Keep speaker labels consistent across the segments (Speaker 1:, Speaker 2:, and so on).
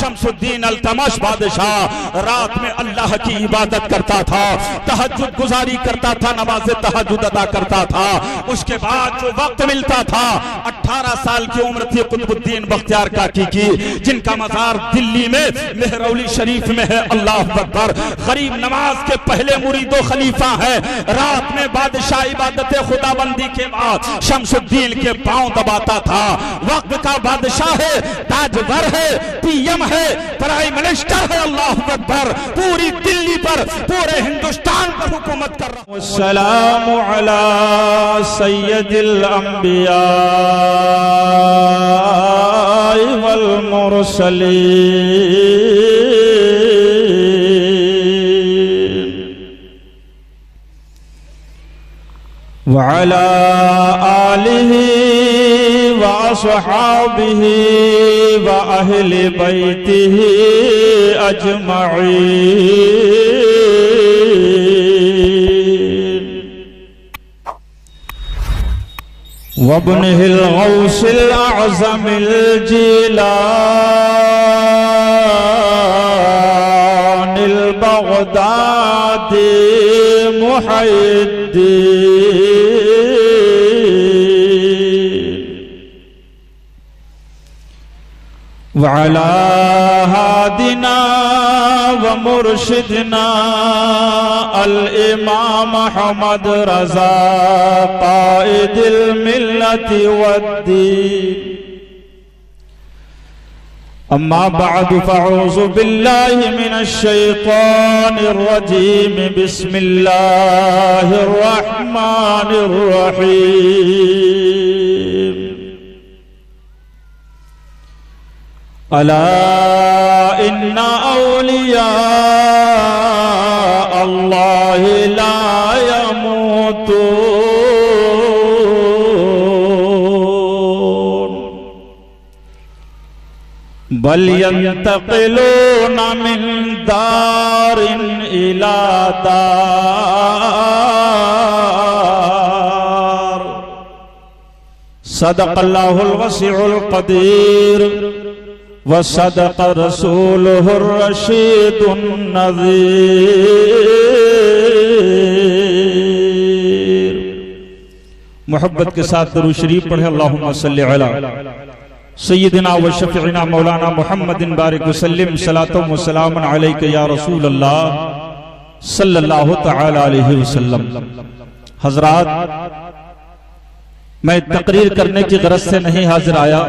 Speaker 1: शमसुद्दीन अल्तमश बादशाह रात में अल्लाह की इबादत करता था, तहज्जुद गुजारी करता था, नमाज तहज्जुद अदा करता था। उसके बाद जो वक्त मिलता था, 18 साल की उम्र थी कुतुबुद्दीन बख्तियार काकी की, जिनका मज़ार दिल्ली में मेहरौली शरीफ में है। अल्लाह अकबर। गरीब नमाज के पहले मुरीदो खलीफा है। रात में बादशाह इबादत खुदाबंदी के बाद शमसुद्दीन के पांव दबाता था। वक्त का बादशाह है, ताजवर है, पीएम है, प्राइम मिनिस्टर है। अल्लाह अकबर। पूरी दिल्ली पर, पूरे हिंदुस्तान पर हुकूमत कर रहा है।
Speaker 2: सलामु अला सय्यदिल अंबिया वल मुरसलीन व अला आलिहि व अस्हाबिहि व अहले बैतिहि अजमईन। वब्निहिल गौसिल अज़मिल जिलानिल बगदादी मुहिद्दीन व अला हादिना व मुर्शिदना अल इमाम अहमद रज़ा काइदिल मिल्लति वद्दीन। अम्मा बअद फ़अऊज़ु बिल्लाहि मिनश शैतानिर रजीम। बिस्मिल्लाहिर रहमानिर रहीम। अला इन्ना औलिया अल्लाहि ला यमूतून बल यंतक़िलून मिन दारिन इला दार। सदक़ल्लाहुल वसीउल क़दीर व सदक़ रसूलुहुर रशीदुन नज़ीर। मोहब्बत के साथ दरूद शरीफ पढ़े। अल्लाहुम्मा सल्लि अला सय्यिदिना व शफ़ीइना मौलाना मुहम्मदिन बारिक वसल्लिम सलातुम व सलामुन अलैका या रसूल अल्लाह सल्लल्लाहु तआला अलैहि वसल्लम। हज़रात, मैं तकरीर करने की गरज से नहीं हाजिर आया।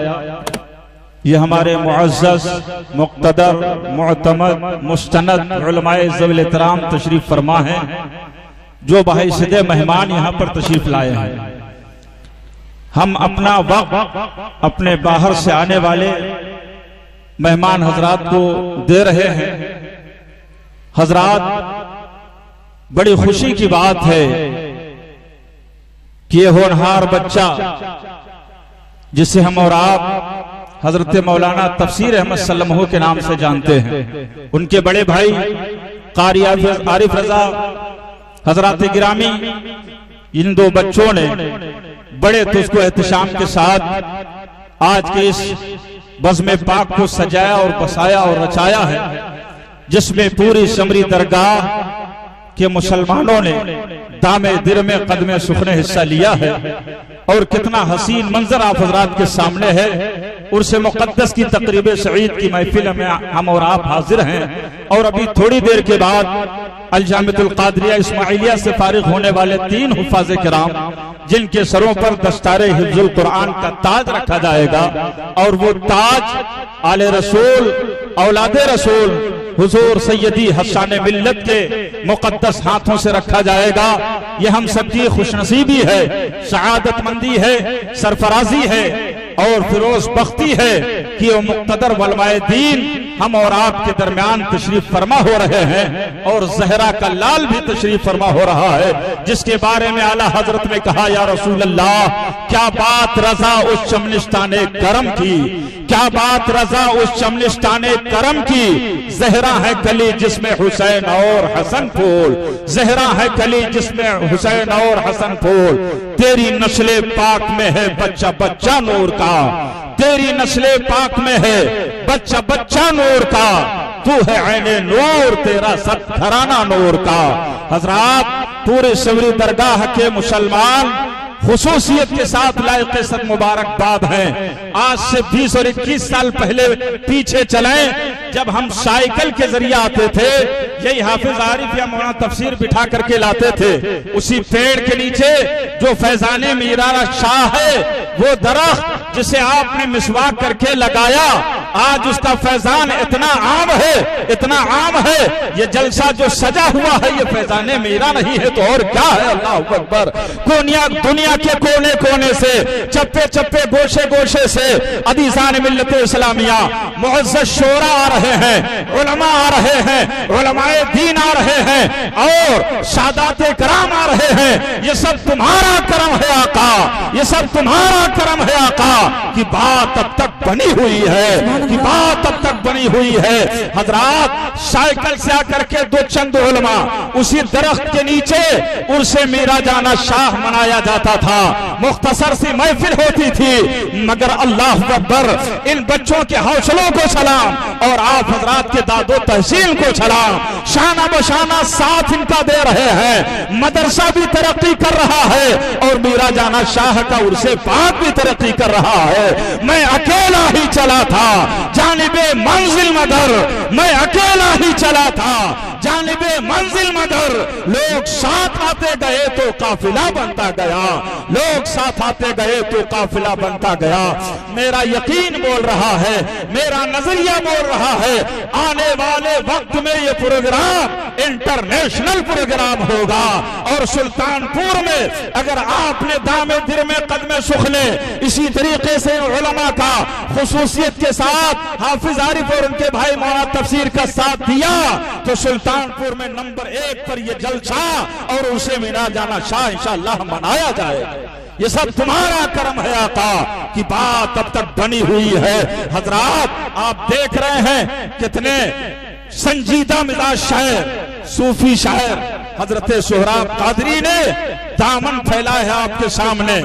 Speaker 2: ये हमारे मुअज़्ज़ज़ मुक़्तदर मुअतमद मुस्तनद उलमाए ज़वील एहतराम तशरीफ फरमा हैं, जो बाहिसदे मेहमान यहाँ पर तशरीफ लाए हैं। हम अपना वक्त अपने बाहर से आने वाले मेहमान हजरात को दे रहे हैं। हजरात, बड़ी खुशी की बात है कि ये होनहार बच्चा जिसे हम और आप हजरत मौलाना तफसीर अहमद सल्लमहु के नाम से जानते हैं, उनके बड़े भाई कारी आरिफ रजा हजरात गिरामी, इन दो बच्चों ने बड़े तुझको एहतशाम के साथ आज के इस बज़्म पाक को सजाया और बसाया और रचाया है, जिसमें पूरी समरी दरगाह के मुसलमानों ने दामे दिर में कदमे सुखने हिस्सा लिया है। और कितना हसीन मंजर आप हजरात के सामने है। उर्से मुक़द्दस की तक़रीब सईद की महफिल में हम और आप हाजिर हैं। और अभी थोड़ी देर के बाद अल-जामिअतुल क़ादिरिया इस्माइलिया से फारिग होने वाले 3 हुफ़ाज़े किराम, जिनके सरों पर दस्तारे हिफ्ज़ुल कुरान का ताज रखा जाएगा, और वो ताज आले रसूल औलादे रसूल हुजूर सैयदी हसन मिल्लत के मुक़द्दस हाथों से रखा जाएगा। ये हम सबकी खुशनसीबी है, सआदतमंदी है, सरफराजी है और फिरोज बख्ती है कि वो मुक़्तदर उलमाए दीन हम और आपके दरमियान तशरीफ फरमा हो रहे हैं। और ज़हरा का लाल भी तशरीफ फरमा हो रहा है, जिसके बारे में आला हजरत ने कहा, या रसूल अल्लाह, क्या बात रजा उस चमनिस्ताने करम की, क्या बात रजा उस चमनिस्ताने करम की। ज़हरा है कली जिसमें हुसैन और हसन फूल, ज़हरा है कली जिसमें हुसैन और हसन फूल। तेरी नस्ले पाक में है बच्चा बच्चा नूर का,
Speaker 1: तेरी नस्ले पाक में है बच्चा बच्चा नूर का, तू है ऐने नूर, तेरा सब घराना नूर का। हजरात, पूरे शबरी दरगाह के मुसलमान खुसूसियत के साथ लायक सब मुबारकबाद हैं। आज से 20 और 21 साल पहले पीछे चलें, जब हम साइकिल के जरिए आते थे, यही हाफिज आरिफ या मौलाना तफसीर बिठा करके लाते थे। उसी पेड़ के नीचे जो फैजाने मीरारा शाह है, वो दरख्त जिसे आपने मिसवाक करके लगाया, आज उसका फैजान इतना आम है, इतना आम है। ये जलसा जो सजा हुआ है, ये फैजाने मीरा नहीं है तो और क्या है। अल्लाह अकबर। दुनिया के कोने कोने से, चप्पे चप्पे, गोशे गोशे से अदीसान मिल्लत इस्लामिया, मुअज़्ज़ज़ शोरा आ रहे हैं, उलमा आ रहे हैं, उलमाए दीन आ रहे हैं, और सादाते कराम आ रहे हैं। ये सब तुम्हारा करम है आका, ये सब तुम्हारा करम है आका, कि बात अब तक बनी हुई है, कि बात अब तक बनी हुई है। हजरात, साइकिल से आकर के दो चंद उलमा, उसी दरख्त के नीचे उर्से मीरा जाना शाह मनाया जाता था। मुख्तसर सी महफिल होती थी, मगर अल्लाह अकबर, इन बच्चों के हौसलों को सलाम, और आप हजरात के दादो तहसील को सलाम। शाना बशाना साथ इनका दे रहे हैं, मदरसा भी तरक्की कर रहा है, और मीरा जाना शाह का उर्से पाक भी तरक्की कर रहा है। मैं अकेला ही चला था जानिबे मंजिल मदर, मैं अकेला ही चला था जानिबे मंजिल मदर। लोग साथ आते गए तो काफिला बनता गया, लोग साथ आते गए तो काफिला बनता गया। मेरा यकीन बोल रहा है, मेरा नजरिया बोल रहा है, आने वाले वक्त में ये प्रोग्राम इंटरनेशनल प्रोग्राम होगा। और सुल्तानपुर में अगर आपने दामे दिल में कदमे सुखले इसी तरीके से उलमा का खुसूसियत के साथ हाफिज आरिफ और उनके भाई मौलाना तफसीर का साथ दिया, तो सुल्तानपुर में नंबर 1 पर ये जलसा और उसे मीरा जाना शाह इंशाअल्लाह मनाया जाएगा। ये सब तुम्हारा करम है आका, की बात अब तक बनी हुई है। हजरात, आप देख रहे हैं कितने संजीदा मिजाज शायर, सूफी शायर हजरत सोहराब कादरी ने दामन फैलाया है आपके सामने।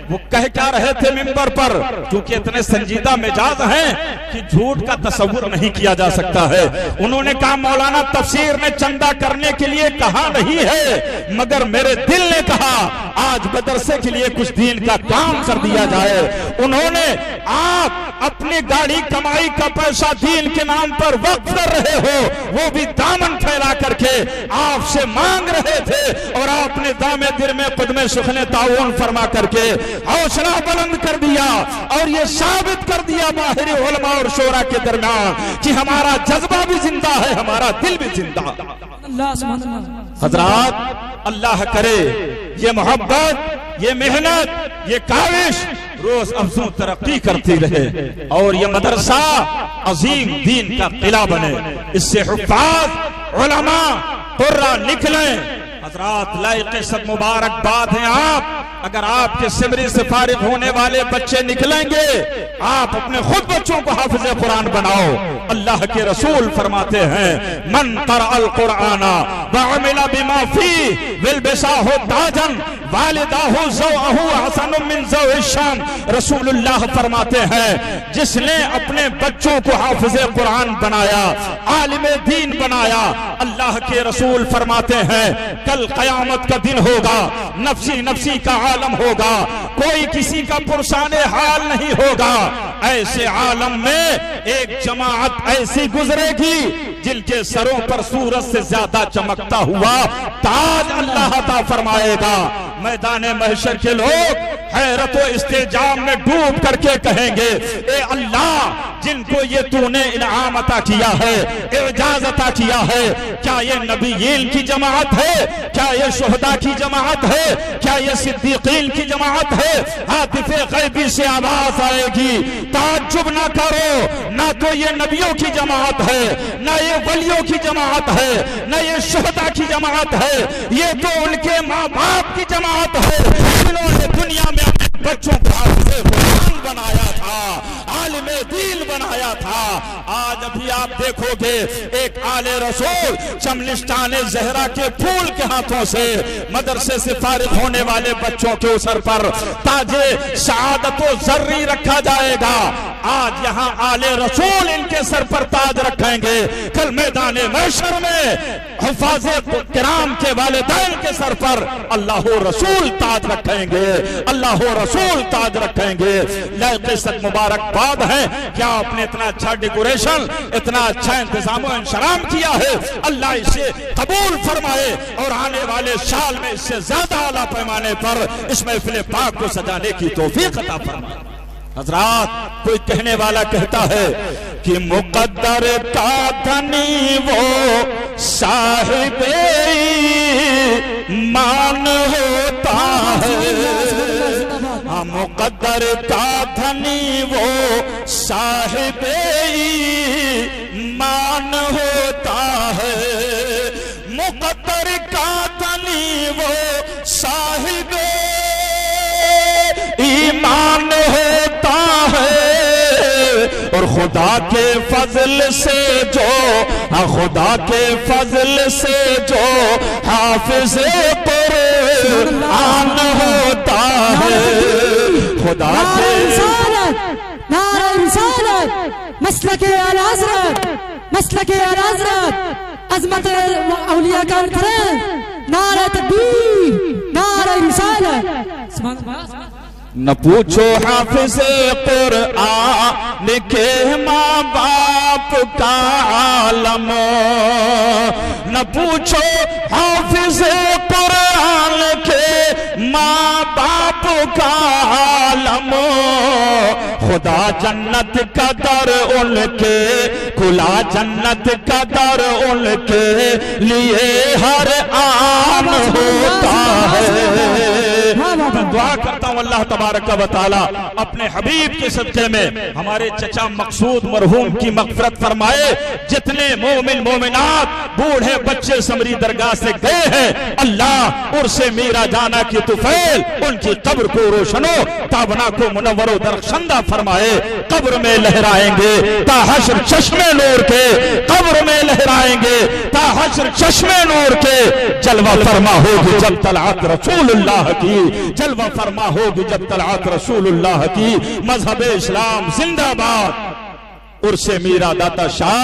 Speaker 1: वो कह क्या रहे थे मिंबर पर, क्योंकि इतने संजीदा मिजाज हैं कि झूठ का तस्वुर नहीं किया जा सकता है। उन्होंने कहा, मौलाना तफसीर ने चंदा करने के लिए कहा नहीं है, मगर मेरे दिल ने कहा आज मदरसे के लिए कुछ दीन का काम कर दिया जाए। उन्होंने, आप अपनी गाड़ी कमाई का पैसा दीन के नाम पर वक्फ कर रहे हो, वो भी दामन फैला करके आपसे मांग रहे थे, और आपने दामे दिल में खुद में सुखने ताउन फरमा करके हौसला बुलंद कर दिया, और ये साबित कर दिया बाहरी उलमा और शोरा के दरमियान कि हमारा जज्बा भी जिंदा है, हमारा दिल भी जिंदा। हजरात, अल्लाह करे ये मोहब्बत, ये मेहनत, ये काविश रोज अफजू तरक्की करती रहे, और ये मदरसा अजीम दीन का किला बने, इससे हुफ्फाज उलमा कुर्रा निकले। हजरात, लायक सब मुबारकबाद हैं आप। अगर आपके सिमरी से फारिग होने वाले बच्चे निकलेंगे, आप अपने खुद बच्चों को हाफिज कुरान बनाओ। अल्लाह के रसूल फरमाते हैं, मन क़रअल कुराना व अमिला बिमा फीह वल्बसाहु ताजन वालिदाहु ज़ौअहु हसन मिन ज़ौइ शाम। रसूलुल्लाह फरमाते हैं, जिसने अपने बच्चों को हाफिज कुरान बनाया, आलिम दीन बनाया, अल्लाह के रसूल फरमाते हैं कल क़यामत का दिन होगा, नफ्सी नफ्सी का आलम होगा, कोई किसी का पुरसाने हाल नहीं होगा। ऐसे आलम में एक जमात ऐसी गुजरेगी जिनके सरों पर सूरज से ज्यादा चमकता हुआ ताज अल्लाह अता फरमाएगा। मैदान महशर के लोग हैरत व इस्तेजाम में डूब करके कहेंगे, ए अल्लाह, जिनको ये तूने इनाम अता किया है, एजाज अता किया है, क्या ये नबीयीन की जमात है, क्या ये शुहदा की जमात है, क्या ये सिद्दीकीन की जमात है? हातिफे गैबी से आवाज आएगी, ताज्जुब ना करो, ना तो ये नबियों की जमात है, ना ये वलियों की जमात है, ना ये शुहदा की जमात है, ये तो उनके माँ बाप की जमात है जिन्होंने दुनिया में अपने बच्चों को हाफिज़े कुरान बनाया था। आलिम दीन बनाया था। आज अभी आप देखोगे एक आले रसूल चमलिस्तान ज़हरा के फूल के हाथों से मदरसे से फारिग होने वाले बच्चों के सर पर ताजे शहादत व जर्री रखा जाएगा। आज यहाँ आले रसूल इनके सर पर ताज रखेंगे, कल मैदान महशर में हुफ़ाज़े किराम के वालिदैन के सर पर अल्लाह रसूल ताज रखेंगे, अल्लाह रसूल ताज रखेंगे। क़िस्सत मुबारकबाद है कि आपने इतना अच्छा डेकोरेशन, इतना अच्छा इंतजाम और इंतजाम किया है। अल्लाह इसे कबूल फरमाए और आने वाले साल में इससे ज्यादा आला पैमाने पर इस महफिल पाक को सजाने की तौफीक अता फरमाए। हज़रात, कोई कहने वाला कहता है कि मुक़द्दर का धनी वो साहिबे ईमान होता है, मुक़द्दर का धनी वो साहिबे ईमान होता है, मुक़द्दर का धनी वो साहिबे ईमान होता है। और खुदा के फजल से जो, हाँ खुदा के फजल से जो हाफिज़े कुरान होता है, खुदा के
Speaker 3: नारे रिसालत मसलके आला हज़रत, मसलके आला हज़रत, अज़मत औलिया का नारे तकबीर, नारे रिसालत।
Speaker 1: न पूछो हाफिज़े कुरान के माँ बाप का आलम, न पूछो हाफिज़े कुरान के माँ बाप का आलम, खुदा जन्नत का दर उनके, खुला जन्नत का दर उनके लिए हर आन होता है। मैं दुआ करता हूँ अल्लाह तबारक व तआला अपने हबीब के सदक़े में हमारे चचा मकसूद मरहूम की मग़फ़िरत फरमाए। जितने मोमिन मोमिनात बूढ़े बच्चे समरी दरगाह से गए हैं, अल्लाह उर्से मीरा जाना की तुफैल उनकी कब्र को रोशनो ताबना को मुनव्वर दरख्शंदा फरमाए। कब्र में लहराएंगे ता हश्र चश्मे नूर के, कब्र में लहराएंगे ता हश्र चश्मे नूर के। जलवा फरमा होगी जब तलअत रसूलुल्लाह की, जलवा फरमा होगी जब तलअत रसूलुल्लाह की। मजहब इस्लाम जिंदाबाद। उर्से मीरा दाता शाह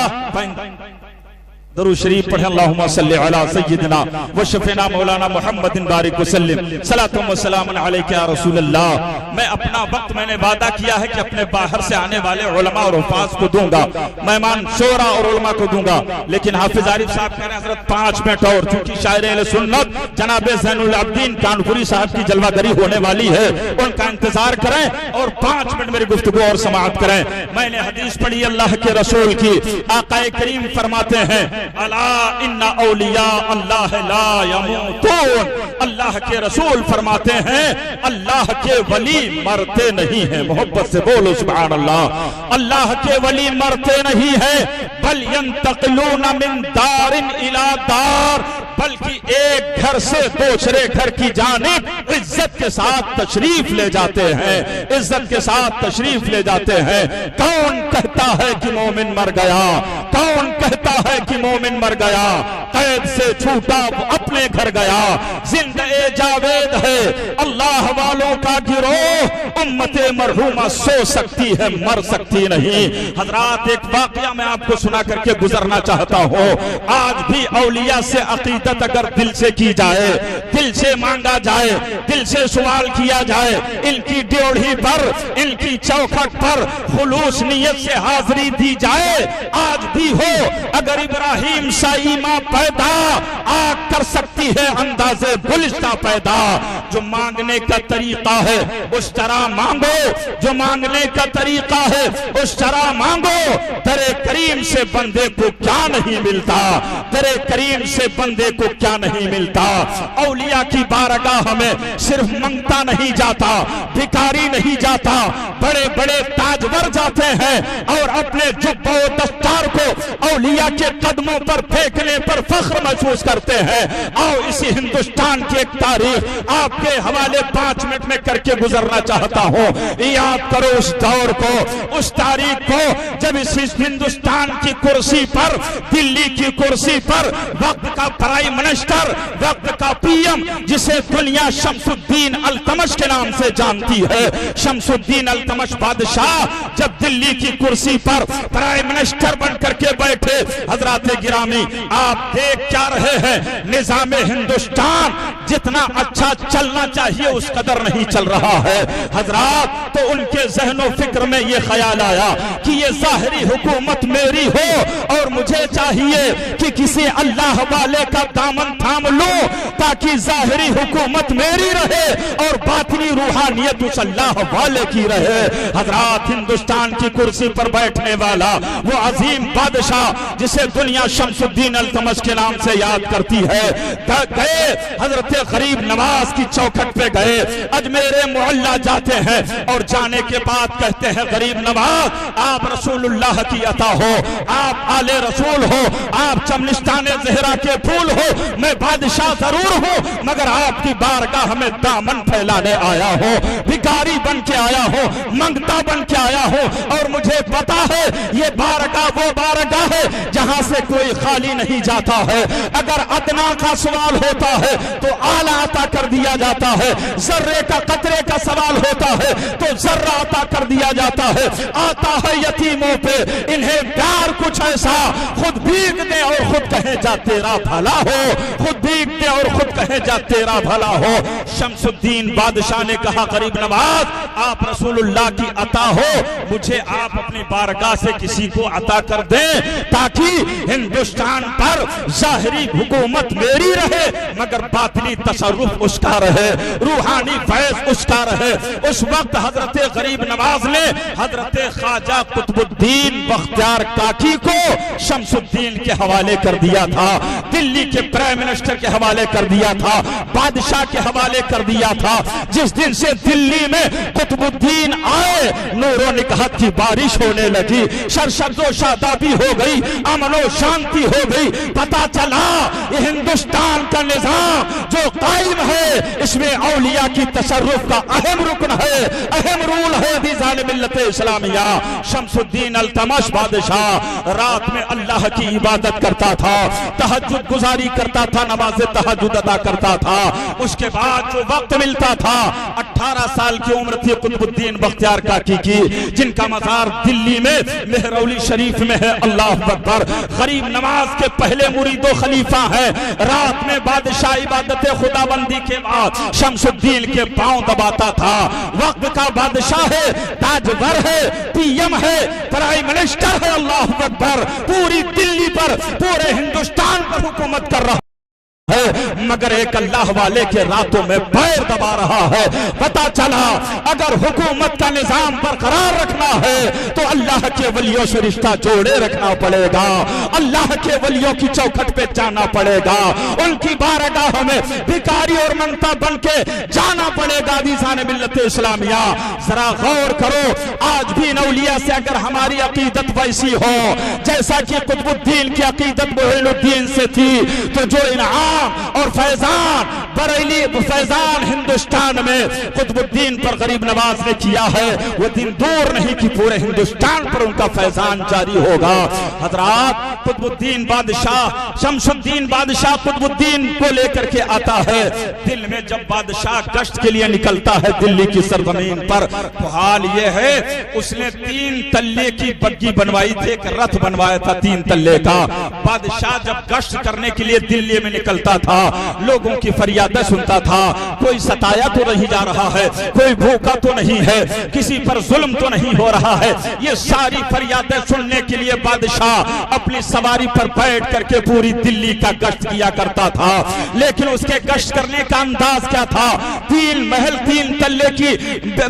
Speaker 1: दरूद शरीफ पढ़े। अल्लाहुम्मा सल्ली अला सय्यिदिना व शफीना मौलाना मुहम्मदिन बारिक वसल्लिम सलातु व सलामुन अलैका या रसूल अल्लाह। मैं अपना वक्त मैंने वादा किया है कि अपने बाहर से आने वाले उलमा और हुफ़ाज़ को दूंगा, मेहमान शोरा और उलमा को दूंगा, लेकिन हाफिज आरिफ साहब कह रहे हैं हज़रत 5 मिनट और, चूंकि शायर अहले सुन्नत जनाब ज़ैनुल आबिदीन कानपुरी साहब की जलवागरी होने वाली है, उनका इंतजार करें और 5 मिनट मेरी गुफ्तगू और समाअत करें। मैंने हदीस पढ़ी अल्लाह के रसूल की, आक़ाए करीम फरमाते हैं अला इन्ना औलिया अल्लाह ला यमूतून। अल्लाह के रसूल फरमाते हैं अल्लाह के वली मरते नहीं हैं। मोहब्बत से बोलो सुभान अल्लाह। अल्लाह के वली मरते नहीं हैं, बल यंतक़िलून मिन दारिन इला दार, बल्कि एक घर से दूसरे घर की जानिब इज्जत के साथ तशरीफ ले जाते हैं, इज्जत के साथ तशरीफ ले जाते हैं। कौन कहता है कि मोमिन मर गया, कौन कहता है कि मोमिन मर गया, कैद से छूटा अपने घर गया, जिंदे जावेद है अल्लाह वालों का गिरोह। उम्मते मरहूमा सो सकती है मर सकती नहीं। हजरात, एक वाकया मैं आपको सुना करके गुजरना चाहता हूँ। आज भी औलिया से अकीदत अगर दिल से की जाए, दिल से मांगा जाए, दिल से सवाल किया जाए, इनकी ड्योढ़ी पर, इनकी चौखट पर खुलूस नियत से हाजिरी दी जाए, आज भी हो अगर इब्राहिम साई माँ पैदा आग कर सकती है अंदाजे गुलिस्ता पैदा। जो मांगने का तरीका है उस तरह मांगो, जो मांगने का तरीका है उस तरह मांगो। दरे करीम से बंदे को क्या नहीं मिलता, दरे करीम से बंदे को क्या नहीं मिलता। औलिया की बारगाह में सिर्फ मंगता नहीं जाता, भिखारी नहीं जाता, बड़े बड़े ताजवर जाते हैं और अपने जुब्बो दस्तार को औलिया औलिया के कदमों पर फेंकने पर फख्र महसूस करते हैं। आओ इसी हिंदुस्तान की एक तारीख आपके हवाले 5 मिनट में करके गुजरना चाहता हूँ। याद करो उस दौर को, उस तारीख को जब इस हिंदुस्तान की कुर्सी पर, दिल्ली की कुर्सी पर वक्त का प्राइम मिनिस्टर, वक्त का पीएम, जिसे दुनिया शमसुद्दीन अल्तमश के नाम से जानती है, शमसुद्दीन अल्तमश बादशाह जब दिल्ली की कुर्सी पर प्राइम मिनिस्टर बनकर के बैठे, हजरात गिरामी आप देख क्या रहे हैं, निजाम हिंदुस्तान जितना अच्छा चलना चाहिए उस कदर नहीं चल रहा है। हजरात तो उनके जहनो फिक्र में ये ख्याल आया कि ये जाहिरी हुकूमत मेरी हो और मुझे चाहिए कि किसी अल्लाह वाले का दामन थाम लूं ताकि जाहिरी हुकूमत मेरी रहे और बातिनी रूहानियत उस अल्लाह वाले की रहे। हजरात हिंदुस्तान की कुर्सी पर बैठने वाला वो अजीम बादशाह जिसे दुनिया शमसुद्दीन अल्तमश के नाम से याद करती है, गए हजरत गरीब नवाज की चौखट पे गए, अजमेर मोहल्ला जाते हैं और जाने के बाद कहते हैं गरीब नवाज आप रसूलुल्लाह की अता हो, आप आले रसूल हो, आप चमनिस्ताने ज़हरा के फूल हो, मैं बादशाह जरूर हूँ मगर आपकी बारगाह में दामन फैलाने आया हो, भिखारी बन के आया हो, मंगता बन के आया हो और मुझे पता है ये बारगाह वो बारगाह है जहां से कोई खाली नहीं जाता है। अगर अदना का सवाल होता है तो आला अता कर दिया जाता है, जर्रे का कतरे का सवाल होता है तो जर्रा अता कर दिया जाता है। आता है यतीमों पे इन्हें प्यार कुछ ऐसा, खुद भीग दे और खुद कहे जा तेरा भला हो, खुद भीग दे और खुद कहे जा तेरा भला हो। शमसुद्दीन बादशाह ने कहा गरीब नवाज आप रसूलुल्लाह की अता हो, मुझे आप अपनी बारगाह से किसी को अता कर दें ताकि हिंदुस्तान पर जाहिरी हुकूमत मेरी रहे मगर बातिनी तसर्रुफ उसका रहे, रूहानी फैज उसका रहे। उस वक्त हजरत गरीब नवाज ने हजरत ख्वाजा कुतुबुद्दीन बख्तियार काकी को शमसुद्दीन के हवाले कर दिया था, दिल्ली के प्राइम मिनिस्टर के हवाले कर दिया था, बादशाह के हवाले कर दिया था। जिस दिन से दिल्ली में कुतुबुद्दीन आए नूरो निकहत की बारिश होने लगी, सरसब्जो शादाबी हो गई, अमनो शांति हो गई। पता चला ये हिंदुस्तान का निजाम जो कायम है इसमें औलिया की तसर्रुफ का अहम रुकन है, अहम रूल है दीज़ान मिल्लत इस्लामिया। शमसुद्दीन अल्तमश बादशाह रात में अल्लाह की इबादत करता था, तहज्जुद गुजारी करता था, नमाज तहज्जुद अदा करता था। उसके बाद जो वक्त मिलता था 18 साल की उम्र थी कुतुबुद्दीन बख्तियार काकी की, जिनका मज़ार दिल्ली में मेहरौली शरीफ में है। अल्लाह अकबर। गरीब नवाज के पहले मुरीदो खलीफा है। रात में बादशाह इबादत खुदाबंदी के बाद शमसुद्दीन के पांव दबाता था। वक्त का बादशाह है, ताजवर है, पीएम है, प्राइम मिनिस्टर है। अल्लाह अकबर। पूरी दिल्ली पर, पूरे हिंदुस्तान पर हुकूमत कर रहा है मगर एक अल्लाह वाले के रातों में पैर दबा रहा है। पता चला अगर हुकूमत का निजाम बरकरार रखना है तो अल्लाह के वलियों से रिश्ता जोड़े रखना पड़ेगा, अल्लाह के वलियों की चौखट पे जाना पड़ेगा, उनकी बारगाह में भिखारी और मंगता बन के जाना पड़ेगा। दीज़ान मिल्लत इस्लामिया जरा गौर करो, आज भी नौलिया से अगर हमारी अकीदत वैसी हो जैसा कि कुतुबुद्दीन की अकीदत मोइनुद्दीन से थी तो जो इनाम और फैजान बरेली फैजान हिंदुस्तान में कुतुबुद्दीन पर गरीब नवाज ने किया है वो दिन दूर नहीं कि पूरे हिंदुस्तान पर उनका फैजान जारी होगा। हजरात कुतुबुद्दीन बादशाह शमसुद्दीन बादशाह कुतुबुद्दीन को लेकर के आता है। दिल में जब बादशाह गश्त के लिए निकलता है दिल्ली की सरजमीन पर तो हाल ये है उसने 3 तल्ले की बग्गी बनवाई थी, एक रथ बनवाया था 3 तल्ले का। बादशाह जब गश्त करने के लिए दिल्ली में निकलता था लोगों की फरियादें सुनता था, कोई सताया तो नहीं जा रहा है, कोई भूखा तो नहीं है, किसी पर जुल्म तो नहीं हो रहा है। ये सारी फरियादें सुनने के लिए बादशाह अपनी सवारी पर बैठ करके पूरी दिल्ली का गश्त किया करता था। लेकिन उसके गश्त करने का अंदाज क्या था? 3 महल 3 तल्ले की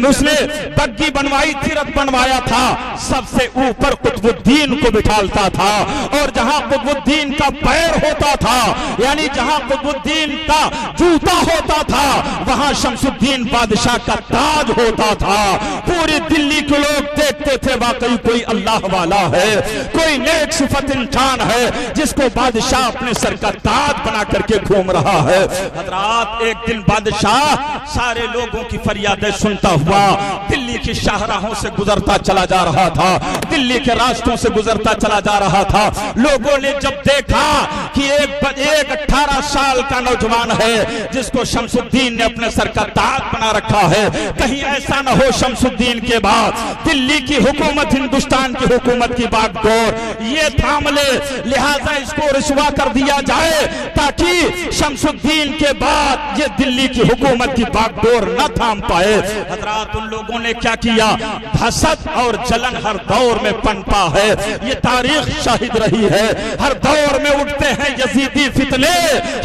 Speaker 1: उसने बग्गी बनवाई थी, रथ बनवाया था, सबसे ऊपर कुतुबुद्दीन को बिठालता था और जहां कुतुबुद्दीन का पैर होता था यानी जहां कुतुबुद्दीन का जूता होता था, वहां शमसुद्दीन बादशाह का ताज होता था। पूरी दिल्ली के लोग देखते थे वाकई कोई अल्लाह वाला है, कोई नेक सिफत इंसान है जिसको बादशाह अपने सर का ताज बना करके घूम रहा है। हजरात, एक दिन बादशाह सारे लोगों की फरियादें सुनता हुआ दिल्ली की शाहराहों से गुजरता चला जा रहा था, दिल्ली के रास्तों से गुजरता चला जा रहा था। लोगों ने जब देखा कि एक 18 साल का नौजवान है जिसको शमसुद्दीन ने अपने सर का ताज बना रखा है, कहीं ऐसा न हो शमसुद्दीन के बाद दिल्ली की हुकूमत, हिंदुस्तान की हुकूमत की बागडोर ये थाम ले, लिहाजा इसको रुसवा कर दिया जाए ताकि शमसुद्दीन के बाद ये दिल्ली की हुकूमत की बागडोर न थाम पाए। हजरात, उन लोगों ने क्या किया, हसद और जलन हर दौर में पनपा है, ये तारीख शाहिद रही है। हर दौर में उठते हैं यजीदी फितने,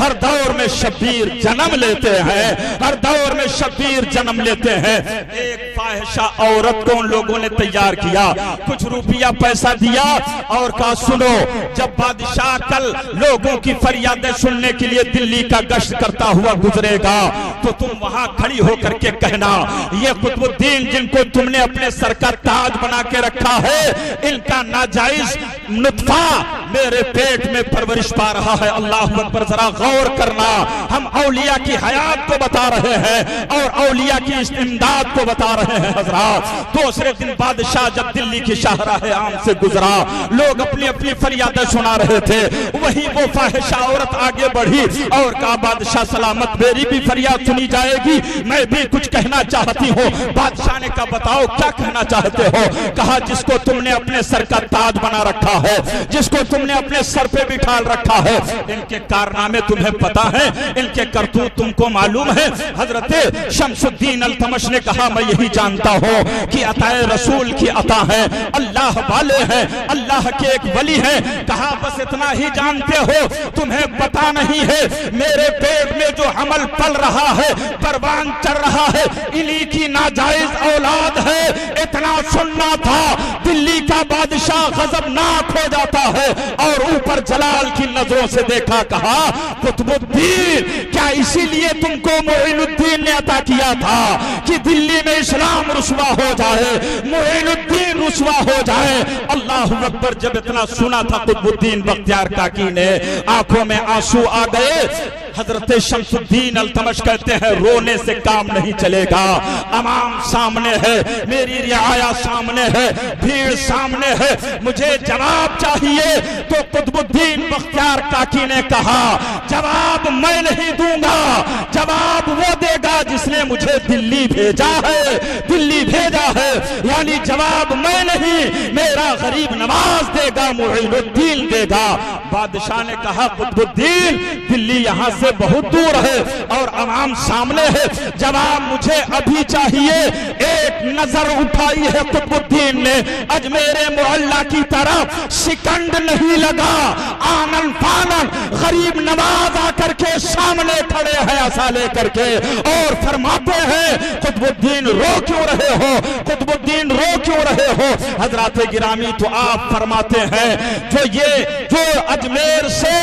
Speaker 1: हर दौर में शब्बीर जन्म लेते हैं, हर दौर में शब्बीर जन्म लेते हैं। एक फाहिशा औरत को उन लोगों ने तैयार किया, कुछ रुपया पैसा दिया और कहा सुनो, जब बादशाह कल लोगों की फरियादें सुनने के लिए दिल्ली का गश्त करता हुआ गुजरेगा तो तुम वहां खड़ी होकर के कहना, ये कुतुबुद्दीन जिनको तुमने अपने सर का ताज बना के रखा है, इनका नाजायज नुत्फा मेरे पेट में परवरिश पा रहा है। अल्लाह अकबर, जरा गौर करना, हम औलिया की हयात को बता रहे हैं और औलिया की इम्दाद को बता रहे हैं। हजरात, दूसरे दिन बादशाह जब दिल्ली की शाहराह आम से गुजरा, लोग अपनी अपनी फरियादें सुना रहे थे, वही वो फाहिशा औरत आगे बढ़ी और कहा बादशाह सलामत, मेरी भी फरियाद सुनी जाएगी, मैं भी कुछ कहना चाहती हूँ। बादशाह ने कहा बताओ क्या कहना चाहते हो। कहा जिसको तुमने अपने सर का ताज बना रखा है, जिसको तुमने अपने सर पे बिठा रखा है, इनके कारनामे तुम्हें पता है, इनके करतूत तुमको मालूम है। हजरत शमसुद्दीन अल्तमश ने कहा मैं यही जानता हूँ कि अताए रसूल की अता है, अल्लाह वाले हैं, अल्लाह के एक वली हैं। कहा बस इतना ही जानते हो, तुम्हें पता नहीं है मेरे पेट में जो हमल पल रहा है, परवान चढ़ रहा है, इन्हीं की नाजायज औलाद है। इतना सुनना था, दिल्ली का बादशाह गजबनाक हो जाता है और ऊपर जलाल की नजरों से देखा, कहा कुतुबुद्दीन क्या इसीलिए तुमको मोइनुद्दीन ने अता किया था कि दिल्ली में इस्लाम रुसवा हो जाए, मोइनुद्दीन रुसवा हो जाए। अल्लाह अकबर, जब इतना सुना था कुतुबुद्दीन बख्तियार काकी ने आंखों में आंसू आ गए। हजरत शमसुद्दीन अल्तमश कहते हैं रोने से काम नहीं चलेगा, अमाम सामने है, मेरी रियाया सामने है, भीड़ सामने है, मुझे जवाब चाहिए। तो कुतुबुद्दीन बख्तियार काकी ने कहा जवाब मैं नहीं दूंगा, जवाब वो देगा जिसने मुझे दिल्ली भेजा है, दिल्ली भेजा है, यानी जवाब मैं नहीं, मेरा गरीब नवाज देगा, मुइनुद्दीन देगा। बादशाह ने कहा कुतुबुद्दीन दिल्ली यहाँ से बहुत दूर है और अवाम सामने है, जवाब मुझे अभी चाहिए। एक नजर उठाई है कुतुबुद्दीन ने अजमेरे मोहल्ला की तरफ, सिकंड नहीं लगा, आनन फानन गरीब नवाज आकर के सामने खड़े हैं ऐसा लेकर के और फरमाते हैं कुतुबुद्दीन रो क्यों रहे हो, कुतुबुद्दीन रो क्यों रहे हो। हजरात गिरामी, तो आप फरमाते हैं जो अजमेर से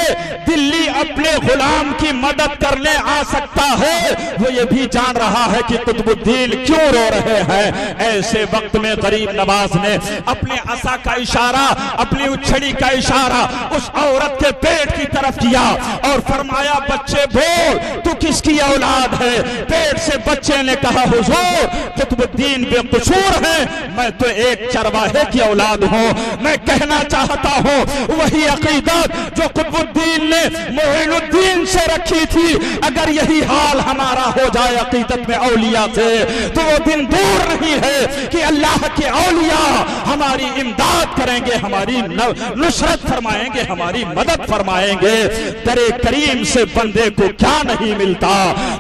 Speaker 1: दिल्ली अपने गुलाम की मदद करने आ सकता है, वो ये भी जान रहा है कि कुतुबुद्दीन क्यों रो रहे हैं। ऐसे वक्त में गरीब नवाज ने अपने असा का इशारा, अपनी उछड़ी का इशारा उस औरत के पेट की तरफ किया और फरमाया बच्चे बोल तू किसकी औलाद है। पेट से बच्चे ने कहा हुजूर कुतुबुद्दीन बेकसूर है, मैं तो एक चरवाहे की औलाद हूँ। मैं कहना चाहता हूँ वही अकीदत जो कुतुबुद्दीन ने मोइनुद्दीन से रखी थी, अगर यही हाल हमारा हो जाए अकीदत में औलिया से, तो वो दिन दूर नहीं है कि अल्लाह के औलिया हमारी इमदाद करेंगे, हमारी नुसरत फरमाएंगे, हमारी मदद फरमाएंगे। दरे करीम से बंदे को क्या नहीं मिलता,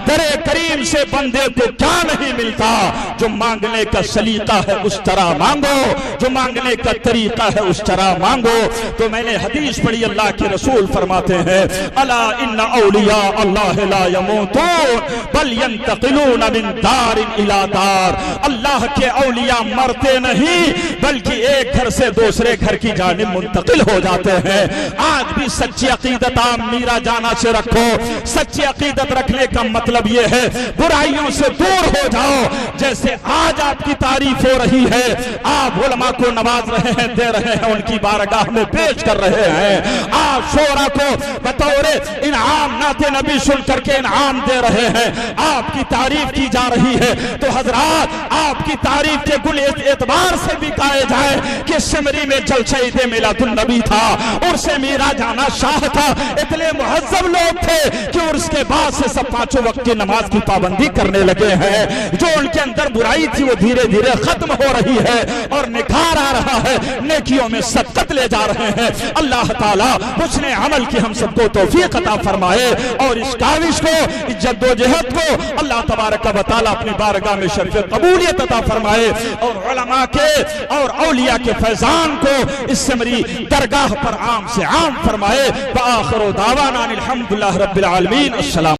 Speaker 1: दरे करीम से बंदे को क्या नहीं मिलता। जो मांगने का सलीका है उस तरह मांगो, जो मांगने का तरीका है उस तरह मांगो। तो मैंने हदीस पढ़ी, अल्लाह के रसूल फरमाते हैं अला इन्ना औलिया अल्लाह ला यमूतून बल यंतकिलून मिन दारिन इला दार। अल्लाह के औलिया मरते नहीं बल्कि एक घर से दूसरे घर की जानिब मुंतकिल हो जाते हैं। आज आज भी सच्ची अकीदत आप मीरा जाना से रखो। सच्ची अकीदत रखने का मतलब ये है बुराइयों से दूर हो जाओ। जैसे आज आपकी तारीफ हो रही है, आप उलमा को नवाज रहे हैं, दे रहे हैं, उनकी बारगाह में पेश कर रहे हैं, आप शोरा को बतौर इनाम नाते नबी सुन करके इनाम दे रहे हैं, आपकी तारीफ की जा रही है। तो हजरात आपकी तारीफ के गुल एतबार से भी कहे जाए कि सिमरी में जलसा ईद मिलादुन नबी था, उर्से मीरा जाना शाह था, इतने मुहज्जब लोग थे कि उसके बाद से सब पांचों वक्त की नमाज की पाबंदी करने लगे हैं। जो उनके अंदर बुराई थी वो धीरे धीरे खत्म हो रही है और निखार आ रहा है, नेकियों में सबकत ले जा रहे हैं। अल्लाह ताला हुस्ने अमल की हम सबको तौफीक अता फरमाए और इस काविश को, इस जद्दोजहद को अल्लाह तबारक व तआला अपनी बारगाह में शर्फ कबूलियत अता फरमाए और उलमा के और औलिया के फैजान को इस सिमरी दरगाह पर आम से आम फरमाए। व आखिरु दावाना अनिल हम्दुलिल्लाहि रब्बिल आलमीन। अस्सलाम।